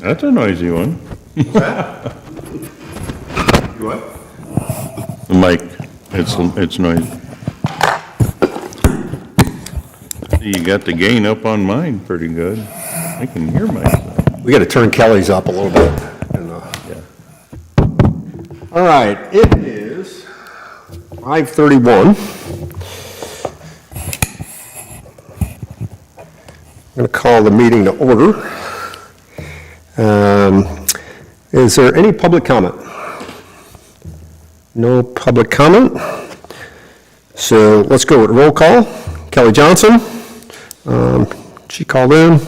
That's a noisy one. What's that? You what? The mic, it's noisy. You got the gain up on mine pretty good. I can hear myself. We got to turn Kelly's up a little bit. Yeah. All right, it is 5:31. I'm going to call the meeting to order. Is there any public comment? No public comment. So let's go with roll call. Kelly Johnson, she called in.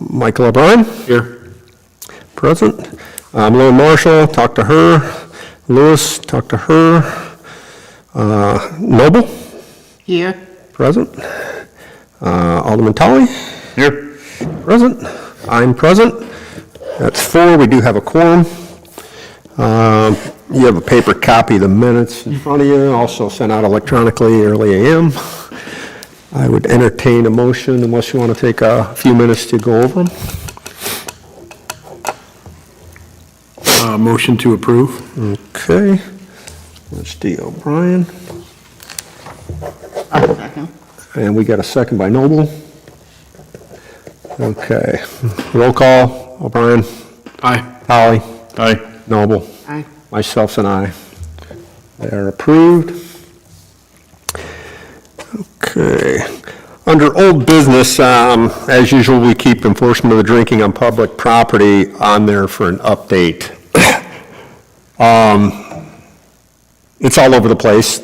Michael O'Brien. Here. Present. Lauren Marshall, talked to her. Lewis, talked to her. Noble. Here. Present. Alderman Tully. Here. Present. I'm present. That's 4. We do have a quorum. You have a paper copy of the minutes in front of you, also sent out electronically early AM. I would entertain a motion unless you want to take a few minutes to go over them. Motion to approve. Okay. That's D. O'Brien. I'll second. And we got a second by Noble. Okay. Roll call. O'Brien. Aye. Holly. Aye. Noble. Aye. Myself and I. They are approved. Okay. Under old business, as usual, we keep enforcement of the drinking on public property on there for an update. It's all over the place,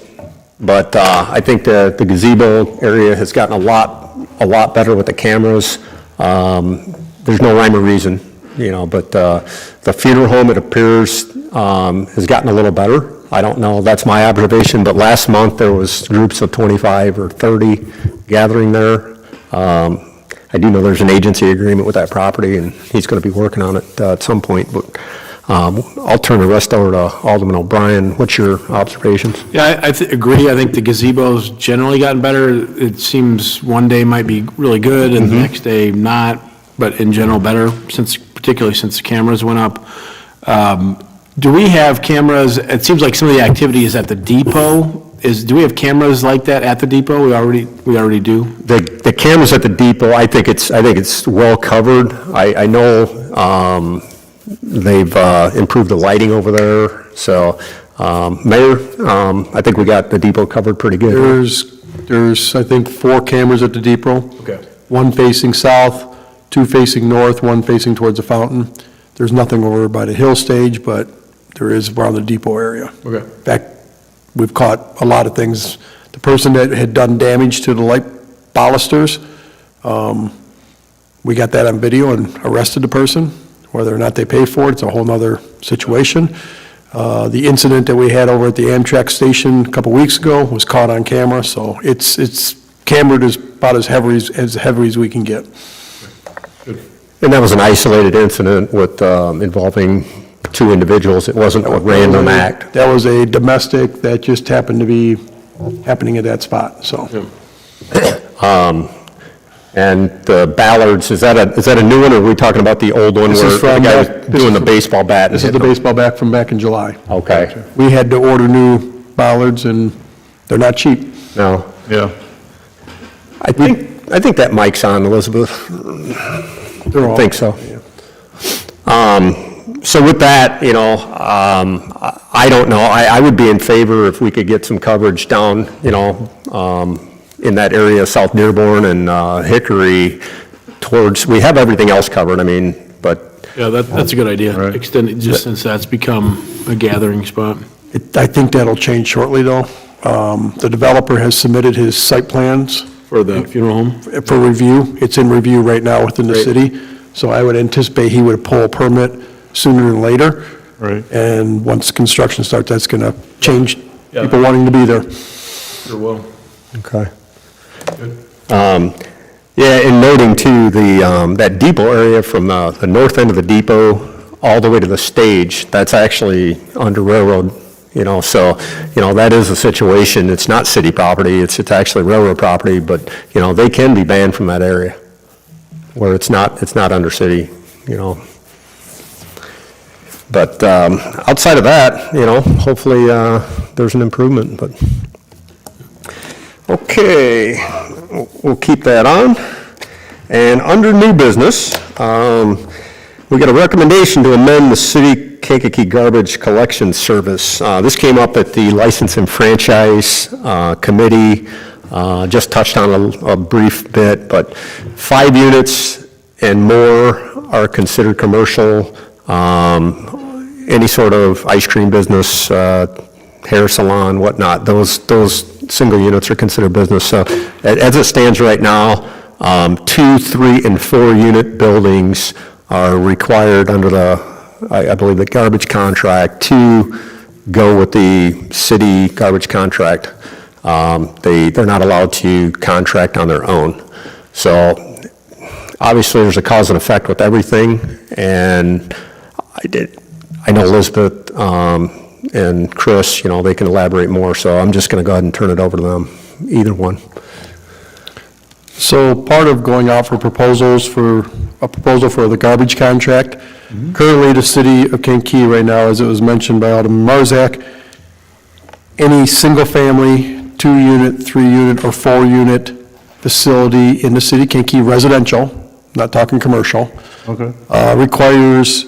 but I think the gazebo area has gotten a lot better with the cameras. There's no rhyme or reason, but the funeral home, it appears, has gotten a little better. I don't know, that's my observation, but last month there was groups of 25 or 30 gathering there. I do know there's an agency agreement with that property, and he's going to be working on it at some point, but I'll turn the rest over to Alderman O'Brien. What's your observations? Yeah, I agree. I think the gazebo's generally gotten better. It seems one day might be really good and the next day not, but in general better, particularly since the cameras went up. Do we have cameras? It seems like some of the activity is at the depot. Do we have cameras like that at the depot? We already do. The cameras at the depot, I think it's well covered. I know they've improved the lighting over there. So, Mayor, I think we got the depot covered pretty good. There's I think 4 cameras at the depot. Okay. 1 facing south, 2 facing north, 1 facing towards the fountain. There's nothing over by the hill stage, but there is around the depot area. Okay. In fact, we've caught a lot of things. The person that had done damage to the light balusters, we got that on video and arrested the person. Whether or not they pay for it, it's a whole nother situation. The incident that we had over at the Amtrak station a couple weeks ago was caught on camera, so it's cambered as about as heavy as we can get. And that was an isolated incident with involving 2 individuals. It wasn't a random act. That was a domestic that just happened to be happening at that spot, so. And the ballards, is that a new one, or are we talking about the old one This where is from the guy was back- doing the baseball bat? This is the baseball bat from back in July. Okay. We had to order new ballards, and they're not cheap. No. Yeah. I think that mic's on, Elizabeth. They're all. I think so. So with that, I don't know. I would be in favor if we could get some coverage down, in that area, South Dearborn and Hickory we have everything else covered, but. Yeah, that's a good idea. Right. Extend it just since that's become a gathering spot. I think that'll change shortly, though. The developer has submitted his site plans For the funeral home? for review. It's in review right now within the Great. city, so I would anticipate he would pull a permit sooner than later. Right. And once construction starts, that's going to change Yeah. people wanting to be there. Sure will. Okay. Good. Yeah, and noting too, that depot area from the north end of the depot all the way to the stage, that's actually under railroad, so, that is a situation. It's not city property, it's actually railroad property, but, they can be banned from that area where it's not under city, But outside of that, hopefully there's an improvement, but, okay, we'll keep that on. And under new business, we got a recommendation to amend the city Kankakee garbage collection service. This came up at the License and Franchise Committee, just touched on a brief bit, but 5 units and more are considered commercial. Any sort of ice cream business, hair salon, whatnot, those single units are considered business. So as it stands right now, 2, 3, and 4 unit buildings are required under I believe the garbage contract to go with the city garbage contract. They're not allowed to contract on their own. So obviously there's a cause and effect with everything, and I know Elizabeth and Chris, they can elaborate more, so I'm just going to go ahead and turn it over to them, either one. So part of going out for proposals for the garbage contract, currently the city of Kankakee right now, as it was mentioned by Alderman Marzak, any single-family, 2-unit, 3-unit, or 4-unit facility in the city of Kankakee, residential, not talking commercial, requires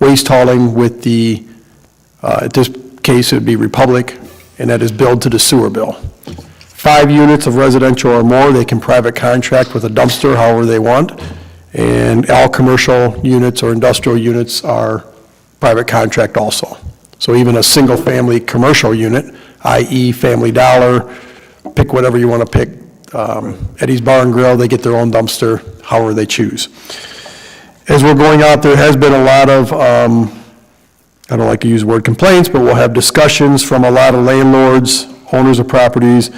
waste hauling with the, at this case, it would be Republic, and that is billed to the sewer bill. 5 units of residential or more, they can private contract with a dumpster however they want, and all commercial units or industrial units are private contract also. So even a single-family commercial unit, i.e. Family Dollar, pick whatever you want to pick, Eddie's Bar and Grill, they get their own dumpster however they choose. As we're going out, there has been a lot of, I don't like to use the word complaints, but we'll have discussions from a lot of landlords, owners of properties,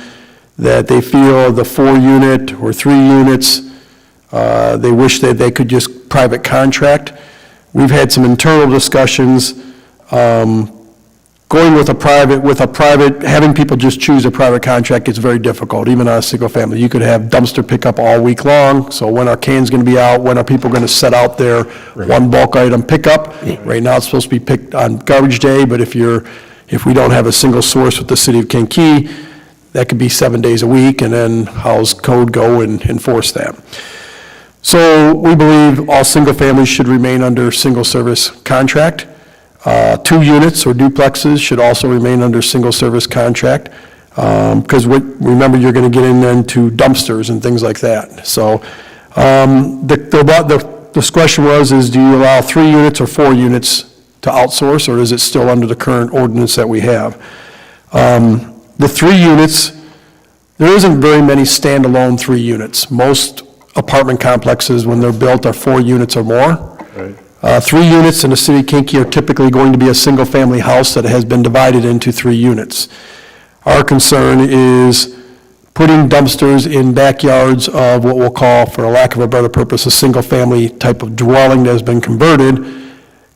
that they feel the 4-unit or 3 units, they wish that they could just private contract. We've had some internal discussions, going with a private, having people just choose a private contract is very difficult, even on a single family. You could have dumpster pickup all week long, so when are cans going to be out, when are people going to set out their one bulk item pickup? Right now it's supposed to be picked on garbage day, but if we don't have a single source with the city of Kankakee, that could be 7 days a week, and then how's code go and enforce that? So we believe all single families should remain under single service contract. 2 units or duplexes should also remain under single service contract, because remember, you're going to get into dumpsters and things like that. So the discussion is do you allow 3 units or 4 units to outsource, or is it still under the current ordinance that we have? The 3 units, there isn't very many standalone 3 units. Most apartment complexes, when they're built, are 4 units or more. Right. 3 units in the city of Kankakee are typically going to be a single-family house that has been divided into 3 units. Our concern is putting dumpsters in backyards of what we'll call, for a lack of a better purpose, a single-family type of dwelling that has been converted,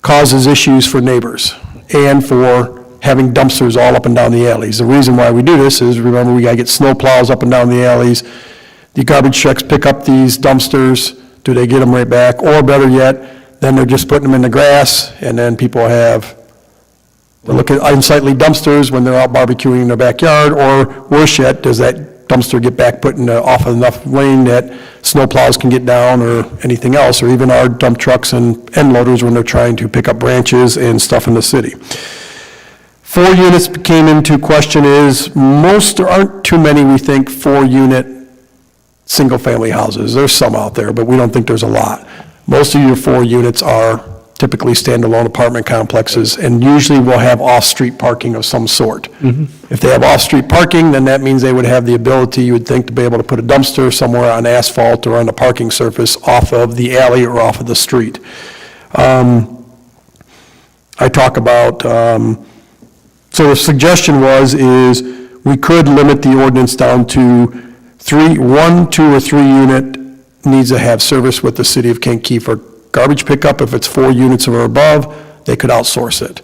causes issues for neighbors and for having dumpsters all up and down the alleys. The reason why we do this is, remember, we got to get snow plows up and down the alleys. The garbage trucks pick up these dumpsters. Do they get them right back? Or better yet, then they're just putting them in the grass, and then people they look at unsightly dumpsters when they're out barbecuing in their backyard, or worse yet, does that dumpster get back put in off of enough lane that snow plows can get down or anything else, or even our dump trucks and end loaders when they're trying to pick up branches and stuff in the city. 4 units came into question there aren't too many, we think, 4-unit single-family houses. There's some out there, but we don't think there's a lot. Most of your 4 units are typically standalone apartment complexes, and usually will have off-street parking of some sort. If they have off-street parking, then that means they would have the ability, you would think, to be able to put a dumpster somewhere on asphalt or on the parking surface off of the alley or off of the street. I talk about... So the suggestion is we could limit the ordinance down to 1, 2, or 3 unit needs to have service with the city of Kankakee for garbage pickup. If it's 4 units or above, they could outsource it.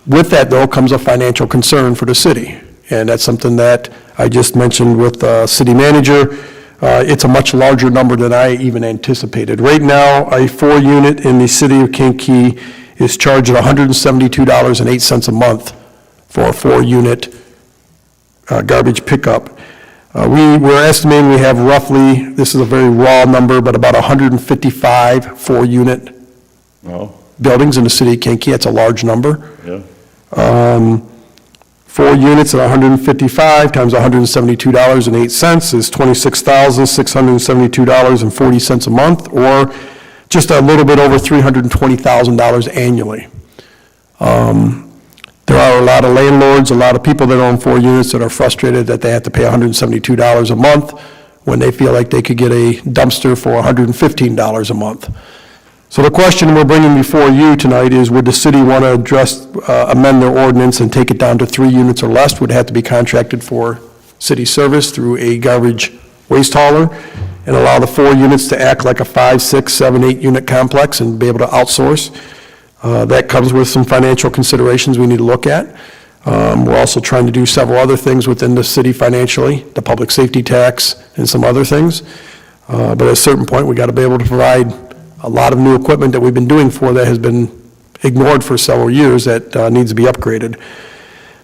With that, though, comes a financial concern for the city, and that's something that I just mentioned with the city manager. It's a much larger number than I even anticipated. Right now, a 4-unit in the city of Kankakee is charged at $172.08 a month for a 4-unit garbage pickup. We're estimating we have roughly, this is a very raw number, but about 155 4-unit Well, buildings in the city of Kankakee. That's a large number. yeah. 4 units at 155 times $172.08 is $26,672.40 a month, or just a little bit over $320,000 annually. There are a lot of landlords, a lot of people that own 4 units that are frustrated that they have to pay $172 a month when they feel like they could get a dumpster for $115 a month. So the question we're bringing before you tonight is, would the city want to amend their ordinance and take it down to 3 units or less? Would have to be contracted for city service through a garbage waste hauler, and allow the 4 units to act like a 5, 6, 7, 8 unit complex and be able to outsource. That comes with some financial considerations we need to look at. We're also trying to do several other things within the city financially, the public safety tax and some other things. But at a certain point, we got to be able to provide a lot of new equipment that we've been doing for that has been ignored for several years that needs to be upgraded.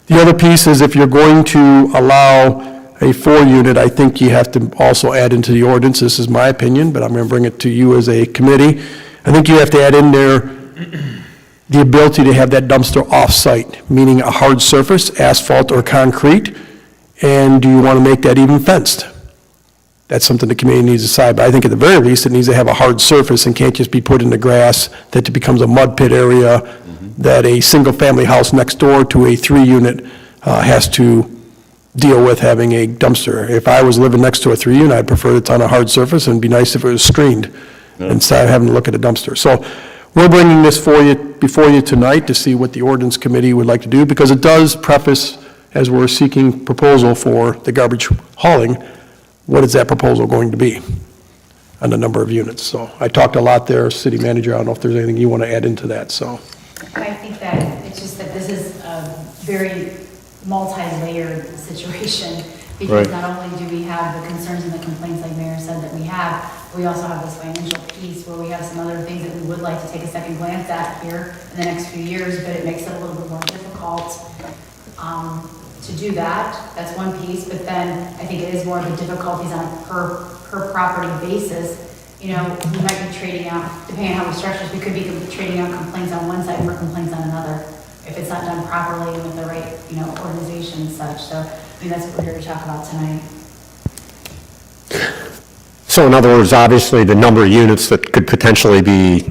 The other piece is, if you're going to allow a 4-unit, I think you have to also add into the ordinance, this is my opinion, but I'm going to bring it to you as a committee. I think you have to add in there the ability to have that dumpster off-site, meaning a hard surface, asphalt or concrete, and do you want to make that even fenced? That's something the committee needs to decide, but I think at the very least, it needs to have a hard surface and can't just be put in the grass, that it becomes a mud pit area, that a single-family house next door to a 3-unit has to deal with having a dumpster. If I was living next to a 3-unit, I'd prefer it's on a hard surface, and it'd be nice if it was screened, instead of having to look at a dumpster. So we're bringing this before you tonight to see what the ordinance committee would like to do, because it does preface, as we're seeking proposal for the garbage hauling, what is that proposal going to be on the number of units? So I talked a lot there, city manager. I don't know if there's anything you want to add into that, so. I think that it's just that this is a very multi-layered situation, because Right. not only do we have the concerns and the complaints like Mayor said that we have, we also have this financial piece where we have some other things that we would like to take a second glance at here in the next few years, but it makes it a little bit more difficult to do that. That's one piece, but then I think it is more of the difficulties on a per property basis. You know, we might be trading out, depending on how we structure this, we could be trading out complaints on one side for complaints on another, if it's not done properly with the right, you know, organization and such. So, I mean, that's what we're here to talk about tonight. So in other words, obviously, the number of units that could potentially be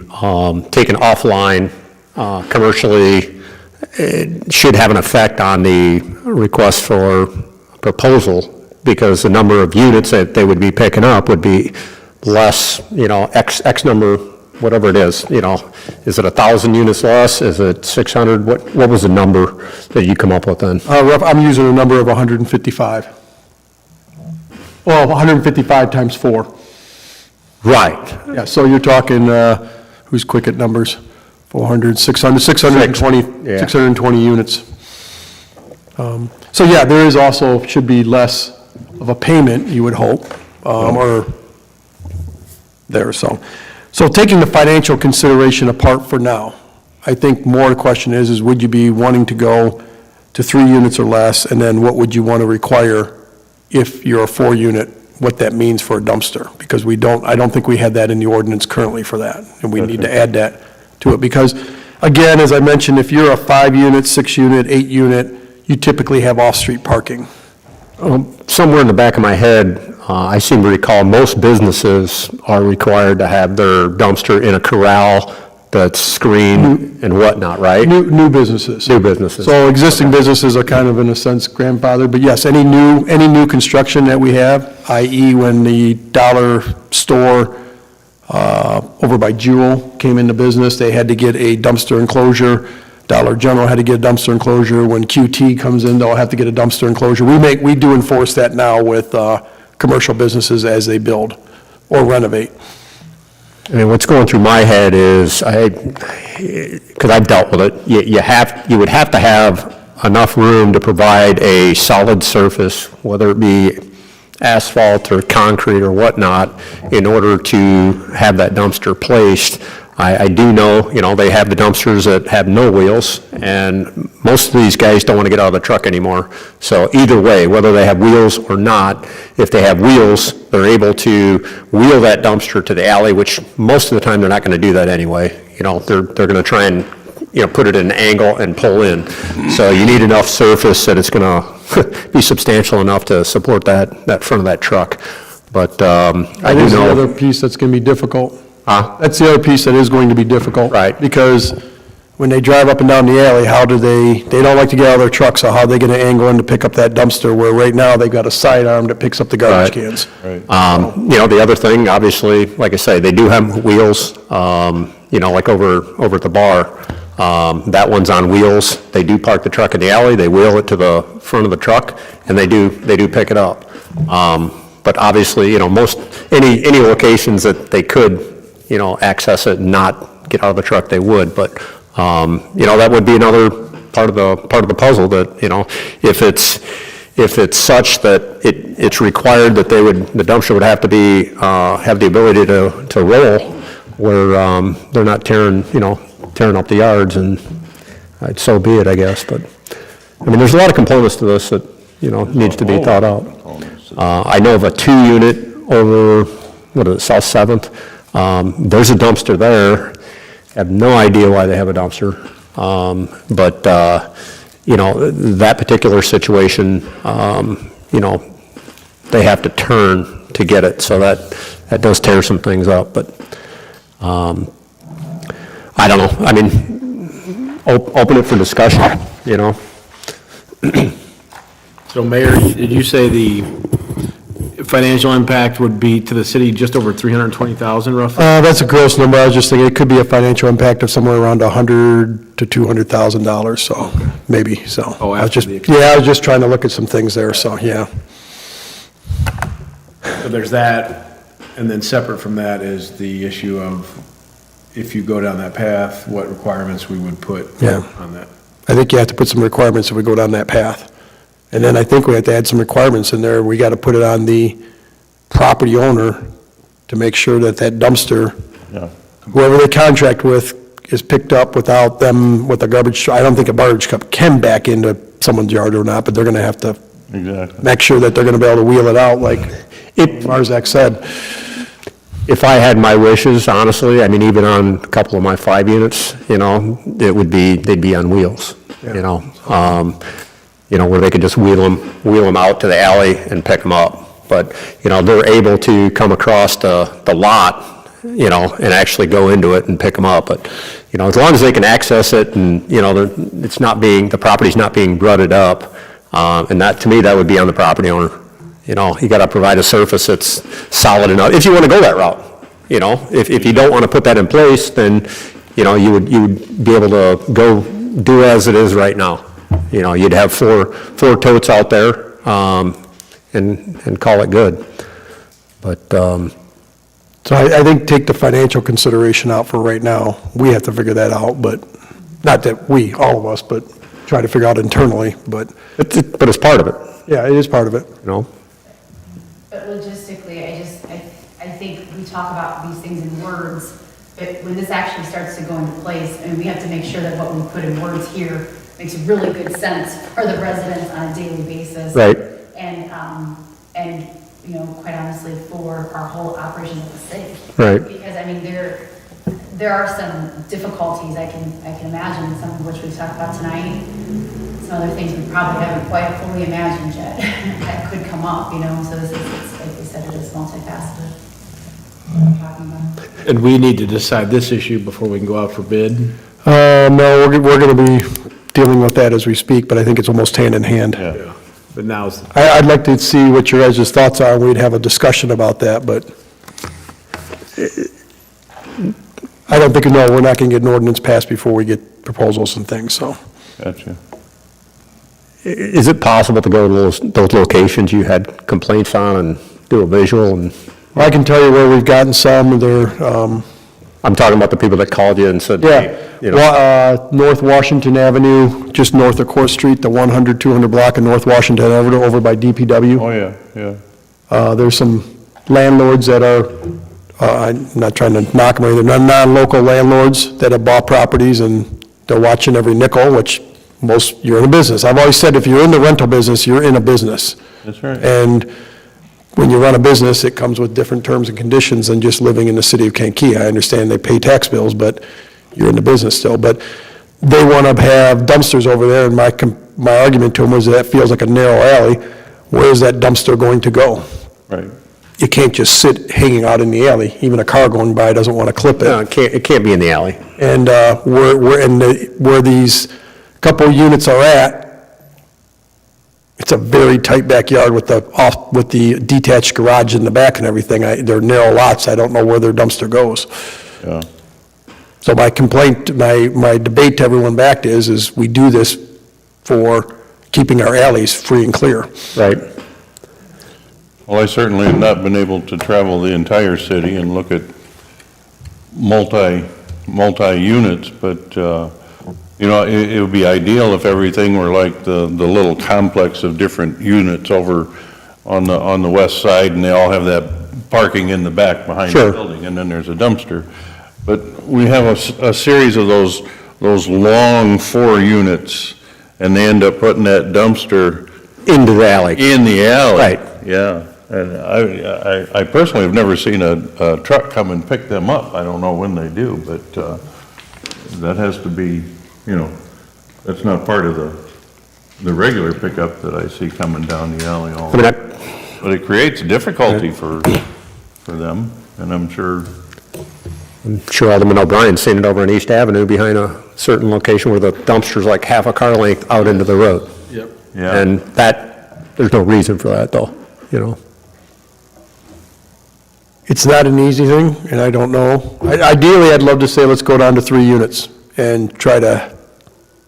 taken offline commercially should have an effect on the request for proposal, because the number of units that they would be picking up would be less, you know, X number, whatever it is, you know. Is it 1,000 units less? Is it 600? What was the number that you come up with then? I'm using a number of 155. Well, 155 times 4. Right. Yeah, so you're talking, who's quick at numbers? 400, 600, 620, Yeah. 620 units. So yeah, there is also, should be less of a payment, you would hope, or there, so. So taking the financial consideration apart for now, I think more the question is would you be wanting to go to 3 units or less, and then what would you want to require if you're a 4-unit, what that means for a dumpster? Because I don't think we had that in the ordinance currently for that, and we need to add that to it, because, again, as I mentioned, if you're a 5-unit, 6-unit, 8-unit, you typically have off-street parking. Somewhere in the back of my head, I seem to recall most businesses are required to have their dumpster in a corral that's screened and whatnot, right? New businesses. New businesses. So existing businesses are kind of, in a sense, grandfathered, but yes, any new construction that we have, i.e. when the dollar store over by Jewel came into business, they had to get a dumpster enclosure Dollar General had to get a dumpster enclosure. When QT comes in, they'll have to get a dumpster enclosure. We do enforce that now with commercial businesses as they build or renovate. I mean, what's going through my head is, because I've dealt with it, you would have to have enough room to provide a solid surface, whether it be asphalt or concrete or whatnot, in order to have that dumpster placed. I do know, they have the dumpsters that have no wheels, and most of these guys don't want to get out of the truck anymore. So either way, whether they have wheels or not, if they have wheels, they're able to wheel that dumpster to the alley, which most of the time they're not going to do that anyway. They're going to try and, put it at an angle and pull in. So you need enough surface that it's going to be substantial enough to support that front of that truck. But I do That's the know. other piece that's going to be difficult. Huh? That's the other piece that is going to be difficult. Right. Because when they drive up and down the alley, how do they don't like to get out of their truck, so how are they going to angle in to pick up that dumpster, where right now they've got a sidearm that picks up the garbage Right. cans? The other thing, obviously, like I say, they do have wheels, like over at the bar. That one's on wheels. They do park the truck in the alley, they wheel it to the front of the truck, and they do pick it up. But obviously, most, any locations that they could, access it and not get out of the truck, they would. But, that would be another part of the puzzle that, if it's such that it's required that the dumpster would have to be, have the ability to roll, where, they're not tearing up the yards, and so be it, I guess. But, there's a lot of components to this that, needs to be thought out. I know of a 2-unit over, South 7th. There's a dumpster there. I have no idea why they have a dumpster. But that particular situation, they have to turn to get it, so that does tear some things up. But I don't know. Open it for discussion, So Mayor, did you say the financial impact would be to the city just over 320,000 roughly? That's a gross number. I was just thinking it could be a financial impact of somewhere around $100,000 to $200,000, so maybe, so. Oh, I was after just, the expense. yeah, I was just trying to look at some things there, so, yeah. So there's that, and then separate from that is the issue of if you go down that path, what requirements we would put Yeah. on that. I think you have to put some requirements if we go down that path. And then I think we have to add some requirements in there. We got to put it on the property owner to make sure that dumpster, Yeah. whoever they contract with, is picked up without them with a garbage. I don't think a garbage truck can back into someone's yard or not, but they're going to have to Exactly. make sure that they're going to be able to wheel it out, like Marzak said. If I had my wishes, honestly, even on a couple of my 5 units, they'd be on wheels, where they could just wheel them out to the alley and pick them up. But, they're able to come across the lot, and actually go into it and pick them up. But, as long as they can access it and, the property's not being rutted up, and that, to me, that would be on the property owner. You got to provide a surface that's solid enough, if you want to go that route. If you don't want to put that in place, then, you would be able to go do as it is right now. You'd have four totes out there, and call it good. But, So I think take the financial consideration out for right now. We have to figure that out, but, not that we, all of us, but try to figure out internally, but, but it's part of it, yeah, it is part of it. But logistically, I think we talk about these things in words, but when this actually starts to go into place, we have to make sure that what we put in words here makes really good sense for the residents on a daily basis. Right. And, quite honestly, for our whole operation of the city. Right. Because, there are some difficulties I can imagine, some of which we've talked about tonight. Some other things we probably haven't quite fully imagined yet that could come up, so this is, like we said, it is multifaceted. What I'm talking about. And we need to decide this issue before we can go out for bid? No, we're going to be dealing with that as we speak, but I think it's almost hand in hand. Yeah. But now's, I'd like to see what your guys' thoughts are, we'd have a discussion about that, but I don't think, no, we're not going to get an ordinance passed before we get proposals and things, so. Gotcha. Is it possible to go to those locations you had complaints on and do a visual? And I can tell you where we've gotten some, they're, I'm talking about the people that called you and said, hey, you know. North Washington Avenue, just north of Court Street, the 100, 200 block of North Washington Avenue over by DPW. Oh, yeah, yeah. There's some landlords that are, I'm not trying to knock them, they're non-local landlords that have bought properties and they're watching every nickel, which you're in a business. I've always said, if you're in the rental business, you're in a business. That's right. And when you run a business, it comes with different terms and conditions than just living in the city of Kankakee. I understand they pay tax bills, but you're in the business still. But they want to have dumpsters over there, and my argument to them was that feels like a narrow alley. Where is that dumpster going to go? Right. You can't just sit hanging out in the alley. Even a car going by doesn't want to clip it. No, it can't be in the alley. And where these couple units are at, it's a very tight backyard with the detached garage in the back and everything. They're narrow lots. I don't know where their dumpster goes. Yeah. So my complaint, my debate to everyone back is we do this for keeping our alleys free and clear. Right. Well, I certainly have not been able to travel the entire city and look at multi-units, but, you know, it would be ideal if everything were like the little complex of different units over on the west side, and they all have that parking in the back behind the Sure. building, and then there's a dumpster. But we have a series of those long 4 units, and they end up putting that dumpster Into the alley. in the alley. Right. Yeah, and I personally have never seen a truck come and pick them up. I don't know when they do, but that has to be, you know, that's not part of the regular pickup that I see coming down the alley all I mean, But it creates difficulty for them, and I'm sure, I'm sure Alderman O'Brien's seen it over on East Avenue behind a certain location where the dumpster's like half a car length out into the road. Yep. yeah. And there's no reason for that though, you know. It's not an easy thing, and I don't know. Ideally, I'd love to say, let's go down to 3 units and try to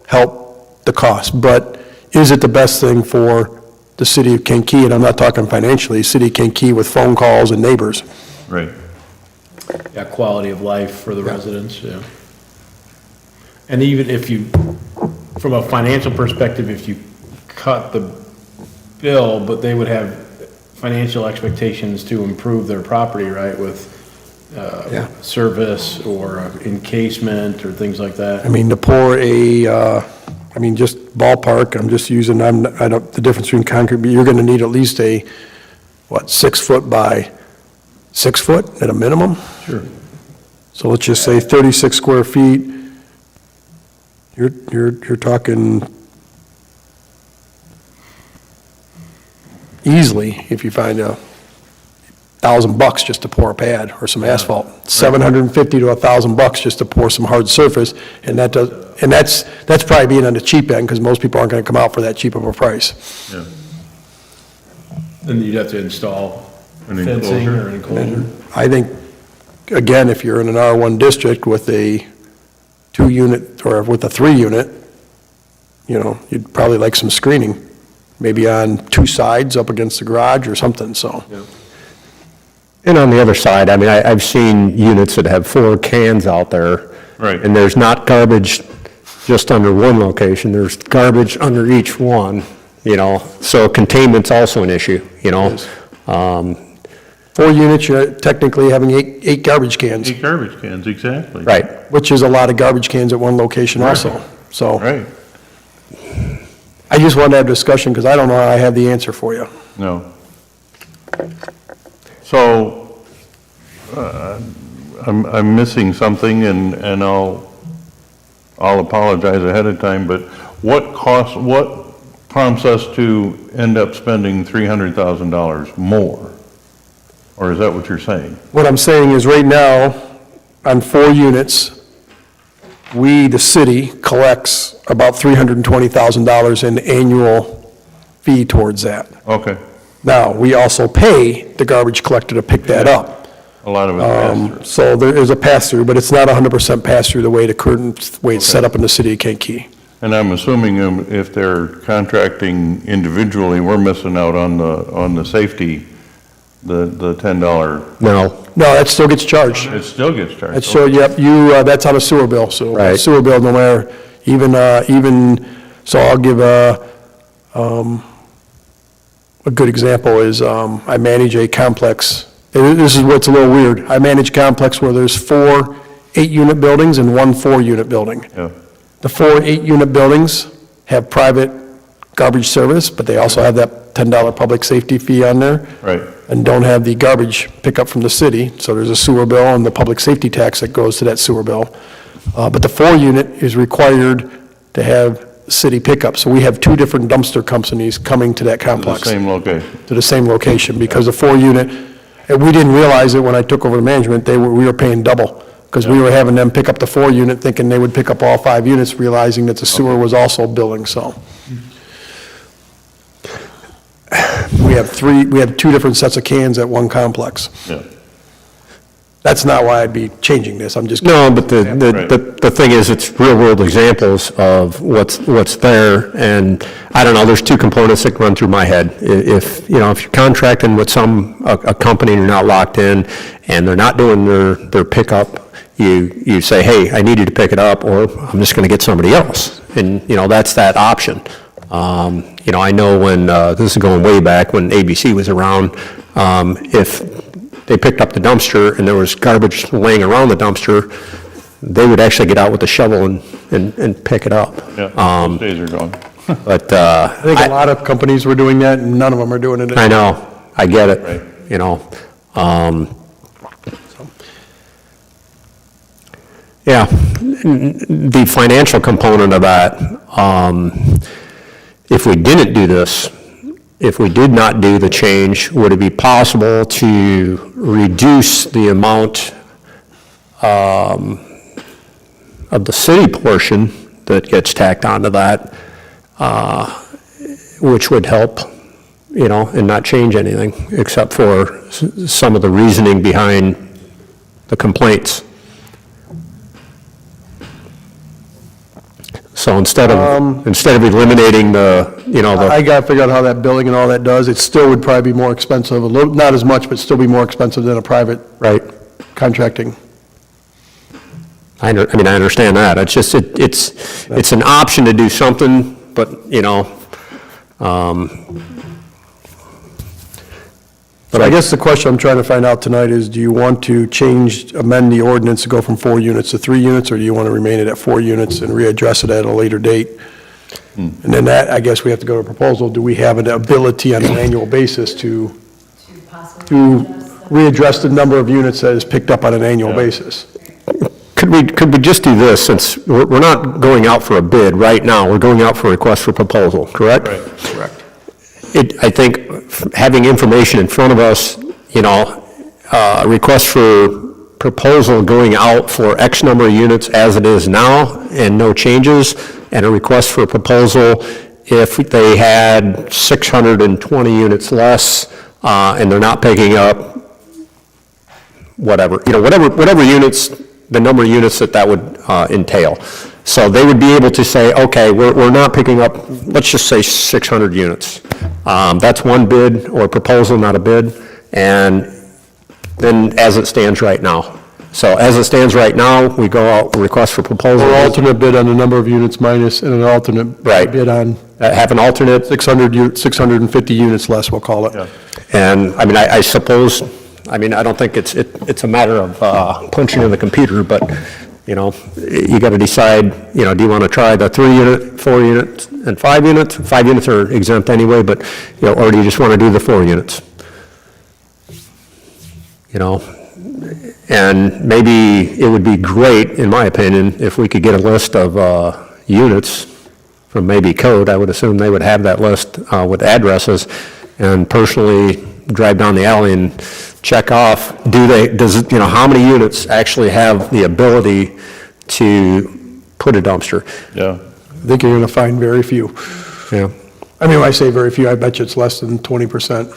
help the cost. But is it the best thing for the city of Kankakee? And I'm not talking financially, city of Kankakee with phone calls and neighbors. Right. Yeah, quality of life for the residents, yeah. And even if you, from a financial perspective, if you cut the bill, but they would have financial expectations to improve their property, right, with service or encasement or things like that. I mean, to pour just ballpark, I'm just using, the difference between concrete, but you're gonna need at least 6 foot by 6 foot at a minimum? Sure. So let's just say 36 square feet. You're talking easily, if you find $1,000 just to pour a pad or some asphalt, $750 to $1,000 just to pour some hard surface, and that's probably being on the cheap end, because most people aren't gonna come out for that cheap of a price. Yeah. Then you'd have to install An fencing enclosure. or an enclosure. I think, again, if you're in an R1 district with a 2-unit or with a 3-unit, you know, you'd probably like some screening, maybe on 2 sides up against the garage or something, so. And on the other side, I mean, I've seen units that have 4 cans out there. Right. And there's not garbage just under one location, there's garbage under each one, you know, so containment's also an issue, you know. 4 units, you're technically having 8 garbage cans, 8 garbage cans, exactly. Right. which is a lot of garbage cans at one location also, so. Right. I just wanted to have discussion, because I don't know how I have the answer for you. No. So, I'm missing something, and I'll apologize ahead of time, but what prompts us to end up spending $300,000 more? Or is that what you're saying? What I'm saying is, right now, on 4 units, we, the city, collects about $320,000 in annual fee towards that. Okay, Now, we also pay the garbage collector to pick that up. A lot of it pass-through. So there is a pass-through, but it's not 100% pass-through the way the current way it's set up in the city of Kankakee. And I'm assuming if they're contracting individually, we're missing out on the safety, the $10. No, No, that still gets charged. It still gets charged. That's so, yep, that's on a sewer bill, so. Right. Sewer bill, no matter, so I'll give a good example is, I manage a complex, and this is what's a little weird. I manage a complex where there's 4 8-unit buildings and 1 4-unit building. Yeah, The 4 8-unit buildings have private garbage service, but they also have that $10 public safety fee on there. right. And don't have the garbage pickup from the city, so there's a sewer bill and the public safety tax that goes to that sewer bill. But the 4-unit is required to have city pickup, so we have 2 different dumpster companies coming to that The complex. same location. To the same location, because the 4-unit, and we didn't realize it when I took over the management, we were paying double, because we were having them pick up the 4-unit, thinking they would pick up all 5 units, realizing that the sewer was also billing, so. We have 2 different sets of cans at one complex. Yeah. That's not why I'd be changing this, I'm just. no, but Right. the thing is, it's real-world examples of what's there, and I don't know, there's 2 components that run through my head. If you're contracting with a company and you're not locked in, and they're not doing their pickup, you say, hey, I need you to pick it up, or I'm just gonna get somebody else, and, that's that option. I know when, this is going way back, when ABC was around, if they picked up the dumpster and there was garbage laying around the dumpster, they would actually get out with the shovel and pick it up. Yeah, those days are gone. But, I think a lot of companies were doing that, and none of them are doing it. I know, I get it, Right. Yeah, the financial component of that, if we didn't do this, if we did not do the change, would it be possible to reduce the amount of the city portion that gets tacked onto that, which would help, and not change anything, except for some of the reasoning behind the complaints? So instead of eliminating I gotta figure out how that billing and all that does, it still would probably be more expensive, a little, not as much, but still be more expensive than a private right, contracting. I understand that, it's just, it's an option to do something, but, But I guess the question I'm trying to find out tonight is, do you want to amend the ordinance to go from 4 units to 3 units, or do you want to remain it at 4 units and readdress it at a later date? And then that, I guess we have to go to proposal, do we have an ability on an annual basis to possibly adjust the- readdress the number of units that is picked up on an annual basis? could we just do this, since we're not going out for a bid right now, we're going out for a request for proposal, correct? Right. Correct. I think having information in front of us, a request for proposal going out for X number of units as it is now and no changes, and a request for a proposal if they had 620 units less, and they're not picking up whatever units, the number of units that would entail. So they would be able to say, okay, we're not picking up, let's just say 600 units. That's one bid or proposal, not a bid, and then as it stands right now. So as it stands right now, we go out, request for proposal. Or alternate bid on the number of units minus, and an alternate Right. bid on Have an alternate, 650 units less, we'll call it. Yeah. and, I suppose, I don't think it's a matter of punching in the computer, but, you got to decide, do you want to try the 3-unit, 4-unit, and 5 units? 5 units are exempt anyway, but, or do you just want to do the 4 units? And maybe it would be great, in my opinion, if we could get a list of units from maybe code. I would assume they would have that list with addresses, and personally drive down the alley and check off, how many units actually have the ability to put a dumpster? Yeah. I think you're going to find very few. Yeah. When I say very few, I bet you it's less than 20%,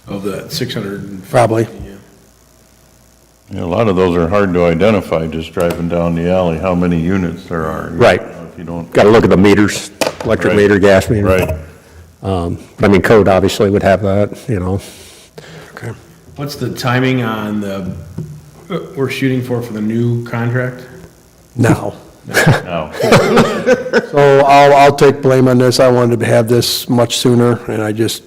Of that 600. probably. A lot of those are hard to identify, just driving down the alley, how many units there are. Right. If you don't. Got to look at the meters, electric Right. meter, gas meter. Right. But I mean, code obviously would have that, you know. Okay. What's the timing on we're shooting for the new contract? Now. Now, So I'll take blame on this. I wanted to have this much sooner, and I just,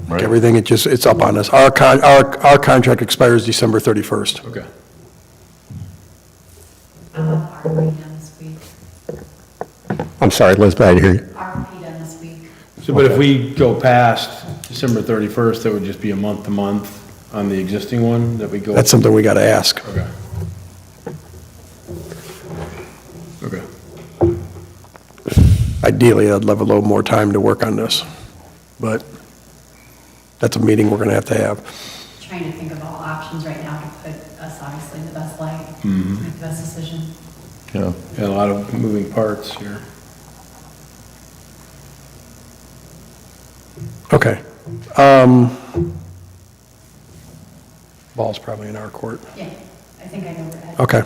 Right. everything, it's up on us. Our contract expires December 31st. Okay. RFP done this week. I'm sorry, Liz, but I didn't hear you. RFP done this week. So, but if we go past December 31st, that would just be a month to month on the existing one that we go? That's something we got to ask. Okay. Okay. Ideally, I'd love a little more time to work on this, but that's a meeting we're going to have. Trying to think of all options right now to put us obviously in the best light, make the best decision. yeah. Yeah, a lot of moving parts here. Okay. Ball's probably in our court. Yeah, I think I know where to head. Okay.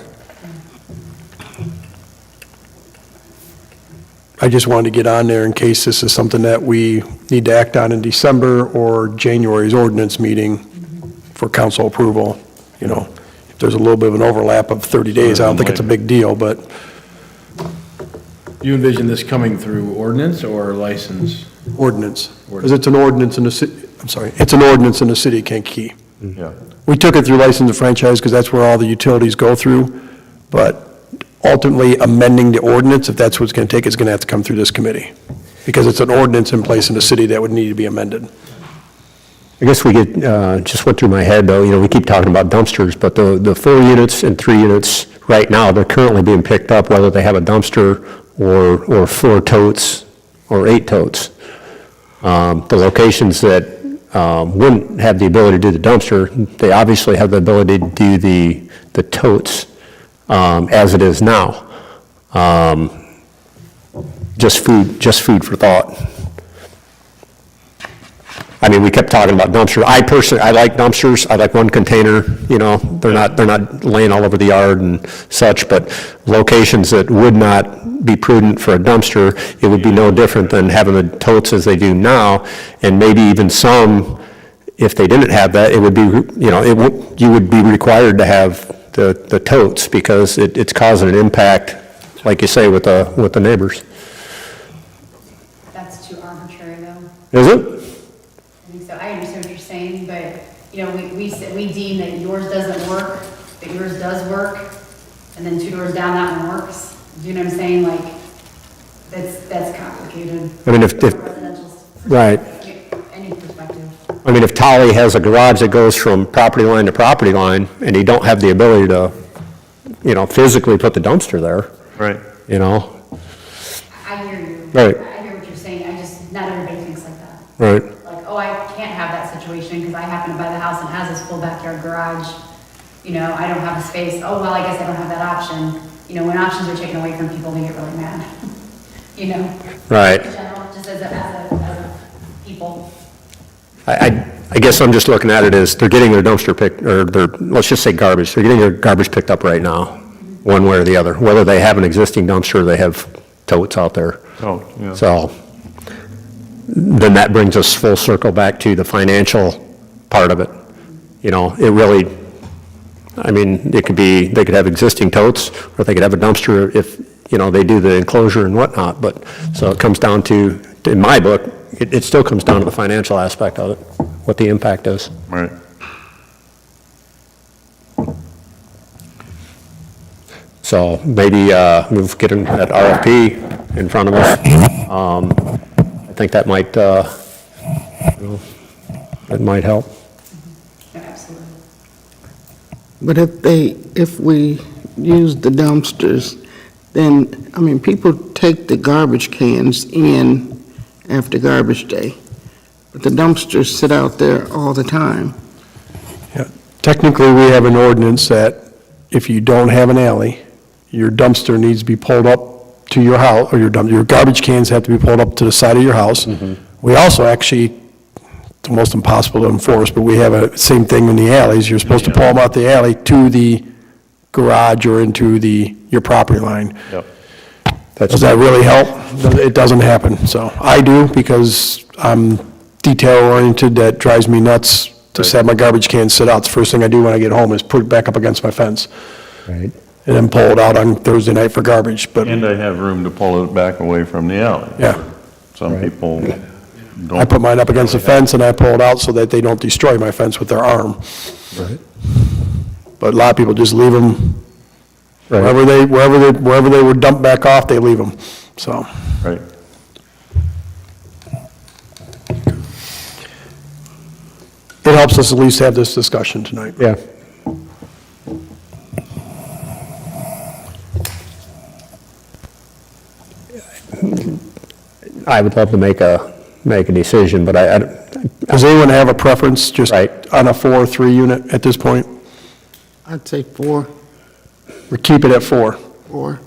I just wanted to get on there in case this is something that we need to act on in December or January's ordinance meeting for council approval. You know, if there's a little bit of an overlap of 30 days, I don't think it's a big deal, but You envision this coming through ordinance or license? ordinance. Because it's an ordinance in the city, I'm sorry, it's an ordinance in the city of Kankakee. Yeah. We took it through license and franchise because that's where all the utilities go through, but ultimately amending the ordinance, if that's what it's going to take, is going to have to come through this committee, because it's an ordinance in place in the city that would need to be amended. I guess we get, just went through my head though, you know, we keep talking about dumpsters, but the 4 units and 3 units right now, they're currently being picked up, whether they have a dumpster or 4 totes or 8 totes. The locations that wouldn't have the ability to do the dumpster, they obviously have the ability to do the totes as it is now. Just food for thought. I mean, we kept talking about dumpster. I personally, I like dumpsters. I like one container, you know, they're not laying all over the yard and such, but locations that would not be prudent for a dumpster, it would be no different than having the totes as they do now, and maybe even some, if they didn't have that, it would be, you know, you would be required to have the totes, because it's causing an impact, like you say, with the neighbors. That's too arbitrary though. Is it? I think so. I understand what you're saying, but, you know, we deem that yours doesn't work, but yours does work, and then 2 doors down, that one works. Do you know what I'm saying? Like, that's complicated. I mean, if Residential, right. any perspective. I mean, if Tolly has a garage that goes from property line to property line, and he don't have the ability to, you know, physically put the dumpster there, Right. you know? I hear you. Right. I hear what you're saying. Not everybody thinks like that. Right. Like, oh, I can't have that situation because I happen to buy the house and has this full backyard garage. You know, I don't have the space. Oh, well, I guess I don't have that option. You know, when options are taken away from people, they get really mad. You know? Right. In general, just as a people. I guess I'm just looking at it as they're getting their dumpster picked, or let's just say garbage, they're getting their garbage picked up right now, one way or the other, whether they have an existing dumpster or they have totes out there. Oh, yeah. So, then that brings us full circle back to the financial part of it. You know, it really, I mean, they could have existing totes, or they could have a dumpster if, you know, they do the enclosure and whatnot, but, so it comes down to, in my book, it still comes down to the financial aspect of it, what the impact is. Right. So maybe we'll get that RFP in front of us. I think that might, you know, that might help. Yeah, absolutely. But if we use the dumpsters, then, I mean, people take the garbage cans in after garbage day, but the dumpsters sit out there all the time. Yeah. Technically, we have an ordinance that if you don't have an alley, your dumpster needs to be pulled up to your house, or your garbage cans have to be pulled up to the side of your house. We also actually, almost impossible to enforce, but we have a same thing in the alleys. You're supposed to pull them out the alley to the garage or into your property line. Yep. Does that really help? It doesn't happen. So I do, because I'm detail-oriented. That drives me nuts to have my garbage can sit out. It's the first thing I do when I get home is put it back up against my fence. Right. And then pull it out on Thursday night for garbage, but And I have room to pull it back away from the alley. Yeah. Some people don't. I put mine up against the fence and I pull it out so that they don't destroy my fence with their arm. Right. But a lot of people just leave them, Right. wherever they were dumped back off, they leave them, so. Right. It helps us at least have this discussion tonight. Yeah. I would love to make a decision, but Does anyone have a preference, just Right. on a 4 or 3 unit at this point? I'd say 4, Or keep it at 4? 4.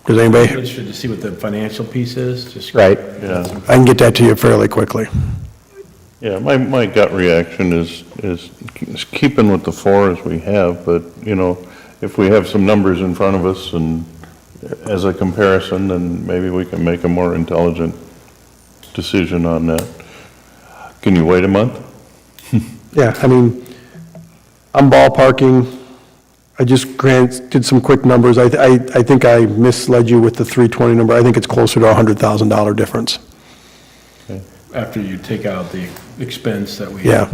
Does anybody, Interested to see what the financial piece is, just. right, Yeah. I can get that to you fairly quickly. Yeah, my gut reaction is keeping with the 4 as we have, but, you know, if we have some numbers in front of us and as a comparison, then maybe we can make a more intelligent decision on that. Can you wait a month? Yeah, I mean, I'm ballparking, I just did some quick numbers. I think I misled you with the 320 number. I think it's closer to a $100,000 difference. After you take out the expense that we. Yeah.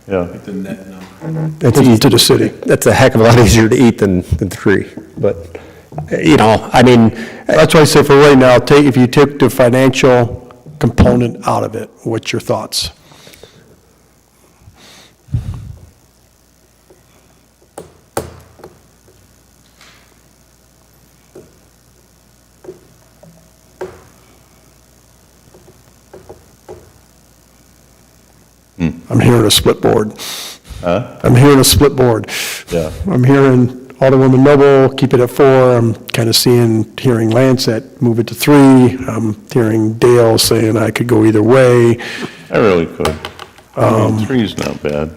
Yeah, Like the net number. That's easy. To the city. That's a heck of a lot easier to eat than 3, but, you know, I mean, That's why I say for right now, if you took the financial component out of it, what's your thoughts? I'm hearing a split board. huh? I'm hearing a split board. Yeah, I'm hearing Alderwoman Noble, keep it at 4. I'm kind of hearing Lance at move it to 3. I'm hearing Dale saying I could go either way. I really could. I mean, 3's not bad.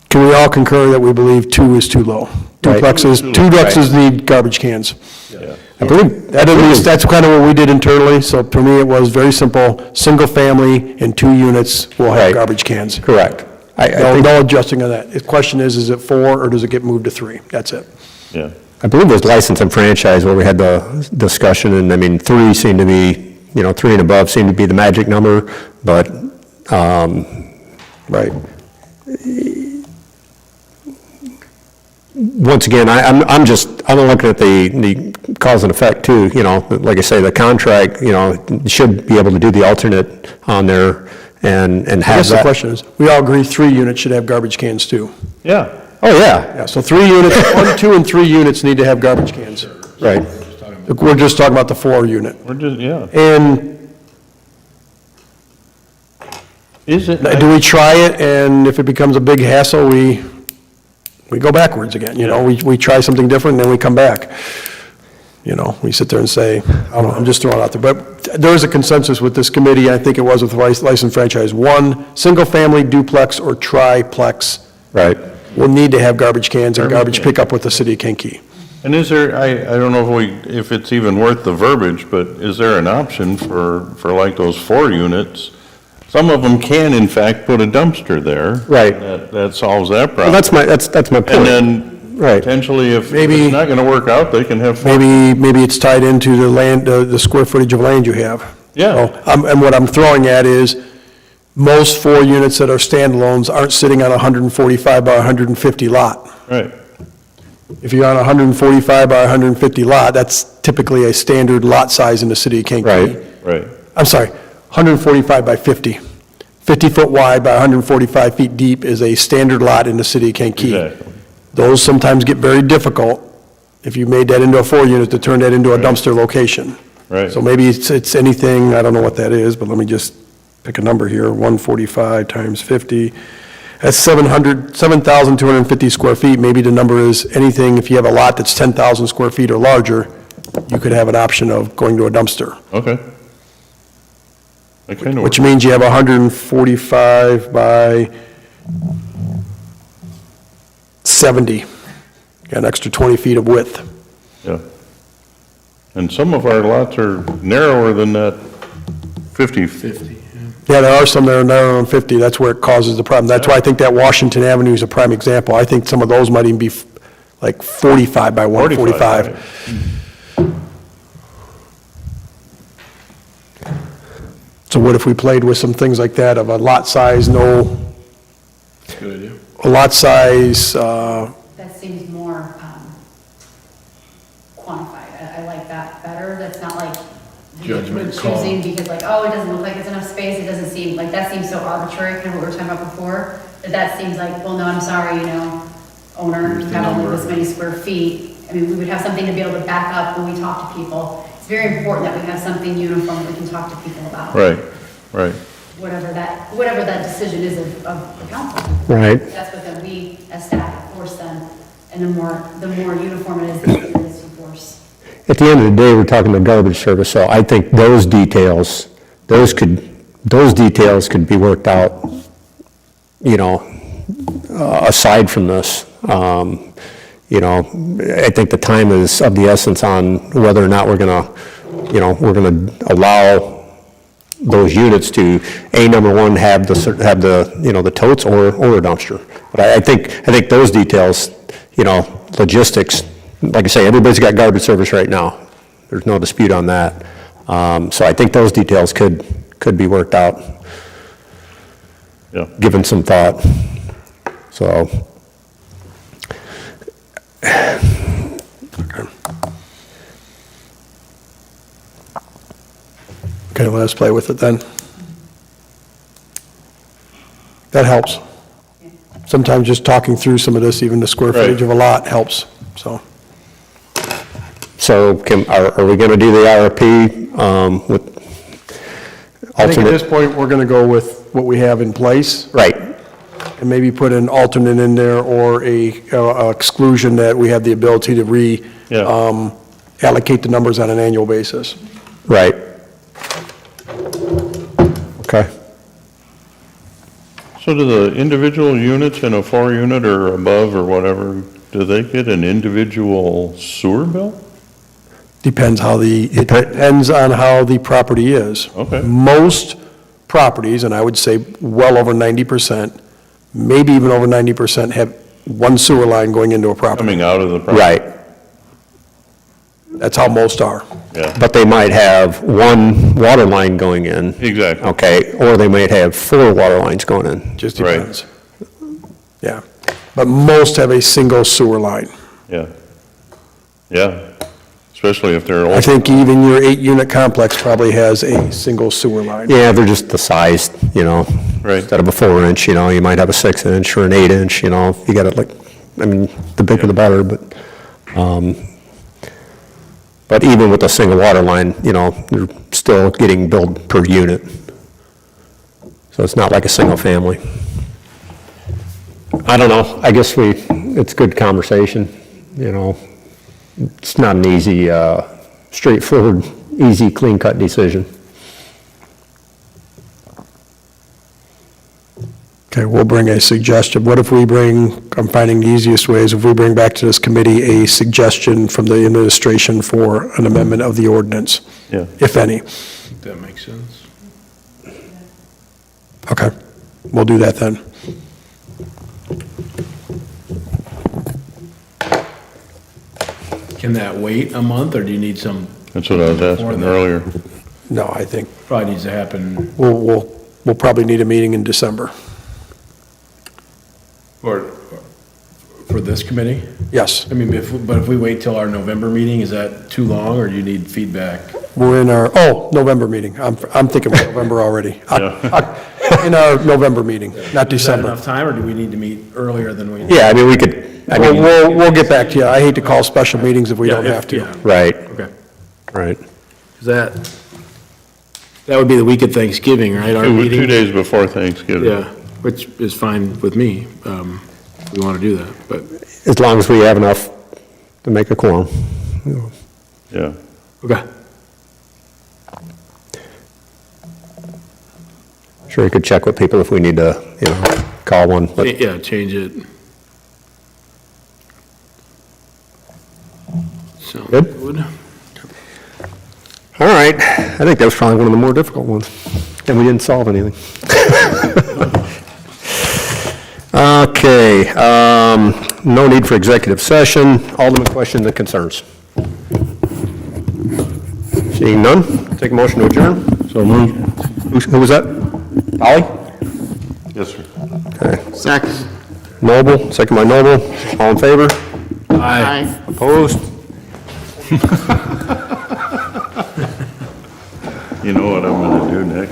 Can we all concur that we believe 2 is too low? Right. Duplexes need garbage cans. Yeah. I believe, That at least, that's kind of what we did internally, so for me, it was very simple, single family and 2 units will have Right. garbage cans. correct. I No, think, no adjusting of that. The question is it 4 or does it get moved to 3? That's it. Yeah, I believe it was license and franchise where we had the discussion, and I mean, 3 seemed to be, 3 and above seemed to be the magic number, but, Right. once again, I'm looking at the cause and effect too, like I say, the contract, should be able to do the alternate on there and I have guess the that. question is, we all agree 3 units should have garbage cans too. yeah, Oh, yeah, Yeah, so 3 units, 1, 2, and 3 units need to have garbage cans. right, We're just talking about the 4 unit. we're just, yeah. And Is it? do we try it, and if it becomes a big hassle, we go backwards again, we try something different, and then we come back. We sit there and say, I don't know, I'm just throwing it out there, but there is a consensus with this committee, I think it was with license franchise, 1, single-family duplex or triplex right. will need to have garbage cans and Garbage garbage cans. pickup with the city of Kankakee. And is there, I don't know if it's even worth the verbiage, but is there an option for like those 4 units? Some of them can in fact put a dumpster there. Right. That solves that Well, problem. that's my And point. then Right. potentially if Maybe- it's not gonna work out, they can have 4. Maybe it's tied into the land, the square footage of land you have. Yeah. So, and what I'm throwing at is, most 4 units that are standalones aren't sitting on a 145 by 150 lot. Right, If you're on a 145 by 150 lot, that's typically a standard lot size in the city of Kankakee. Right. right, I'm sorry, 145 by 50. 50 foot wide by 145 feet deep is a standard lot in the city of Kankakee. exactly. Those sometimes get very difficult, if you made that into a 4 unit, to turn that into a dumpster location. Right. So maybe it's anything, I don't know what that is, but let me just pick a number here, 145 times 50, that's 7,250 square feet. Maybe the number is anything, if you have a lot that's 10,000 square feet or larger, you could have an option of going to a dumpster. Okay. I kind of. which means you have 145 by 70, got an extra 20 feet of width. Yeah. And some of our lots are narrower than that 50. 50, yeah. Yeah, there are some that are narrower than 50, that's where it causes the problem. That's why I think that Washington Avenue is a prime example. I think some of those might even be like 45 by 145. 45, So what if we played with some things like that of a lot size, Good idea. a lot size, That seems more quantified. I like that better. That's not like Judgment we're call. choosing because like, oh, it doesn't look like it's enough space. It doesn't seem, like, that seems so arbitrary, kind of what we were talking about before. That seems like, well, no, I'm sorry, owner, you Here's the have only number. this many square feet. I mean, we would have something to be able to back up when we talk to people. It's very important that we have something uniform that we can talk to people about. Right, right. Whatever that decision is of the council. Right. That's what then we as staff force them, and the more uniform it is, the easier it is to enforce. At the end of the day, we're talking the garbage service, so I think those details could be worked out, aside from this. I think the time is of the essence on whether or not we're gonna allow those units to, number one, have the totes or a dumpster. But I think those details, logistics, like I say, everybody's got garbage service right now. There's no dispute on that. So I think those details could be worked out, Yeah. given some thought. So, okay, let us play with it then. That helps. Sometimes just talking through some of this, even the square footage of a lot helps, so. so are we gonna do the IRP, with I think at this alternate? point, we're gonna go with what we have in place, Right, and maybe put an alternate in there, or a exclusion that we have the ability to Yeah. allocate the numbers on an annual basis. right. Okay. So do the individual units in a 4-unit or above or whatever, do they get an individual sewer bill? It depends on how the property is. Okay. Most properties, and I would say well over 90%, maybe even over 90%, have one sewer line going into a property. Coming out of the property? Right, That's how most are. Yeah, but they might have one water line going in, exactly. okay, or they might have 4 water lines going in. Just Right. depends. Yeah. But most have a single sewer line. Yeah. Yeah, especially if they're I old. think even your 8-unit complex probably has a single sewer line. Yeah, they're just the size, Right. Instead of a 4-inch, you might have a 6-inch or an 8-inch, you got it the bigger the better, but even with a single water line, you're still getting billed per unit. So it's not like a single family. I don't know, I guess it's good conversation, It's not an easy, straightforward, easy, clean-cut decision. Okay, we'll bring a suggestion. What if we I'm finding the easiest way is if we bring back to this committee a suggestion from the administration for an amendment of the ordinance, Yeah. if any. That makes sense. Okay, we'll do that then. Can that wait a month, or do you need some, That's what I was Before asking that. earlier. No, I think probably needs to happen, we'll probably need a meeting in December. or for this committee? Yes, I mean, but if we wait till our November meeting, is that too long, or do you need feedback? we're in our, November meeting. I'm thinking November already. Yeah. In our November meeting, not Is that December. enough time, or do we need to meet earlier than we? Yeah, we could, We'll get back to you. I hate to call special meetings if we don't Yeah, have to. yeah. right, Okay. right. 'Cause that would be the week of Thanksgiving, right, our 2 meeting? days before Thanksgiving. Yeah, which is fine with me, if we want to do that, but, As long as we have enough to make a quorum. Yeah. okay. Sure, you could check with people if we need to, call one, but Yeah, change it. So Good. good. all right. I think that was probably one of the more difficult ones, and we didn't solve anything. Okay, no need for executive session. Alderman questions and concerns? Seeing none, take a motion to adjourn. So moved. Who was that? Ollie? Yes, sir. Okay. Second. Noble, second by Noble. All in favor? Aye. Opposed? You know what I'm gonna do, Nick?